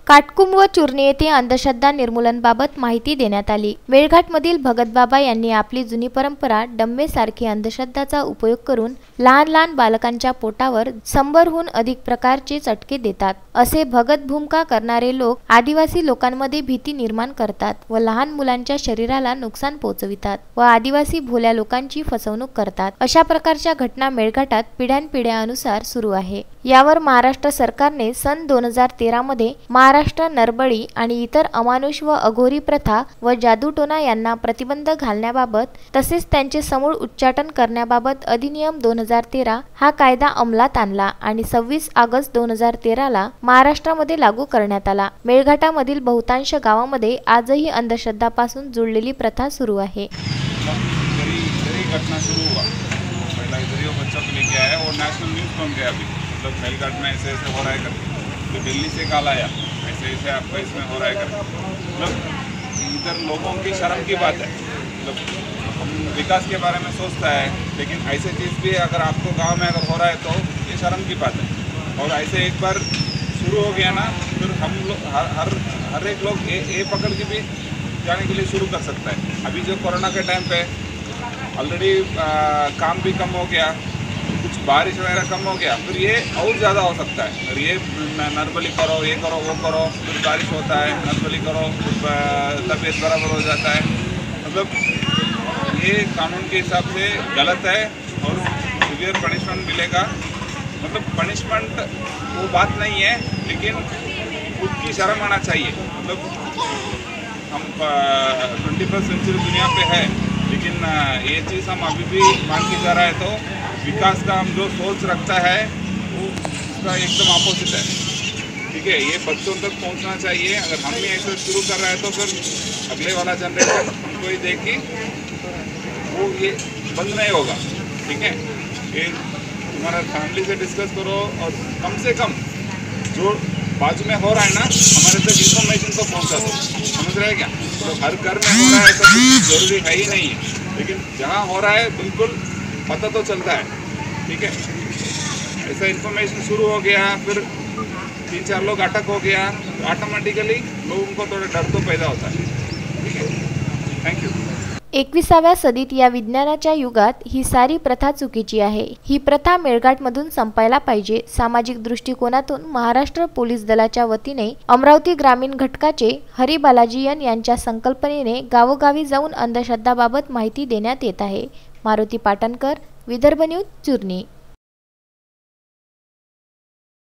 काटकुम व चुरणी येथे अंधश्रद्धा निर्मूलनाबाबत माहिती देण्यात आली। मेळघाटमधील भगतबाबा यांनी आपली जुनी परंपरा डम्मेसारखी अंधश्रद्धाचा उपयोग करून लहान लहान बालकांच्या पोटावर 100हून अधिक प्रकारचे चटके देतात। असे भगत भूमिका करणारे लोक आदिवासी लोकांमध्ये भीती निर्माण करतात व लहान मुलांच्या शरीराला नुकसान पोहोचवितात व आदिवासी भोल्या लोकांची फसवणूक करतात। अशा प्रकारच्या घटना मेळघाटात पिढ्यानपिढ्यानुसार सुरू आहे। यावर महाराष्ट्र सरकारने सन 2013 मध्ये महाराष्ट्र नरबळी आणि इतर अमानुष व अघोरी प्रथा व जादूटोना यांना प्रतिबंध घालण्याबाबत तसेच त्यांचे समूळ उच्चाटन करण्याबाबत अधिनियम 2013 हा कायदा अंमलात आणला आणि 26 ऑगस्ट 2013 ला महाराष्ट्रामध्ये लागू करण्यात आला। मेळघाटामधील बहुतांश गावांमध्ये आजही अंधश्रद्धापासून जुळलेली प्रथा सुरू आहे। मेलघाट में ऐसे ऐसे हो रहा है करके, तो दिल्ली से कॉल आया ऐसे ऐसे आपका इसमें हो रहा है करके, मतलब इधर लोगों की शर्म की बात है। मतलब हम विकास के बारे में सोचता है, लेकिन ऐसे चीज़ भी अगर आपको गांव में अगर हो रहा है तो ये शर्म की बात है। और ऐसे एक बार शुरू हो गया ना, फिर हम लोग हर एक लोग ये पकड़ के भी जाने के लिए शुरू कर सकता है। अभी जो कोरोना के टाइम पे ऑलरेडी काम भी कम हो गया, कुछ बारिश वगैरह कम हो गया, फिर ये और ज़्यादा हो सकता है। और ये नरबली करो, ये करो, वो करो, फिर बारिश होता है, नरबली करो, तबीयत बराबर हो जाता है। मतलब ये कानून के हिसाब से गलत है और सीवियर पनिशमेंट मिलेगा। मतलब पनिशमेंट वो बात नहीं है, लेकिन खुद की शर्म आना चाहिए। मतलब हम 21st सेंचुरी दुनिया पे है, लेकिन ये चीज़ हम अभी भी मान के जा रहा है, तो विकास का हम जो सोच रखता है वो उसका एकदम अपोजिट है। ठीक है, ये बच्चों तक पहुंचना चाहिए। अगर हम ही ऐसे शुरू कर रहे हैं तो फिर अगले वाला जनरेशन हमको ही देख के वो ये बंद नहीं होगा। ठीक है, ये तुम्हारा फैमिली से डिस्कस करो और कम से कम जो बाजू में हो रहा है ना, हमारे तक इन्फॉर्मेशन को पहुँचा दो। समझ रहे हैं क्या? तो हर घर में हो रहा है ऐसा जरूरी है ही नहीं है, लेकिन जहाँ हो रहा है बिल्कुल पता तो चलता है। ठीक है, ऐसा इन्फॉर्मेशन शुरू हो गया, फिर 3-4 लोग अटक हो गया, तो ऑटोमेटिकली लोगों को थोड़ा डर तो पैदा होता है। ठीक है, थैंक यू। 21व्या सदीत या विज्ञानाच्या युगात ही सारी प्रथा चुकीची आहे। ही प्रथा मेळघाटमधून संपायला पाहिजे। सामाजिक दृष्टिकोनातून महाराष्ट्र पोलीस दलाच्या वतीने अमरावती ग्रामीण घटकाचे हरी बालाजीयन यांच्या संकल्पनेने गावोगावी जाऊन अंधश्रद्धाबाबत माहिती देण्यात येत आहे। मारुती पाटणकर, विदर्भ न्यूज, चुरणी।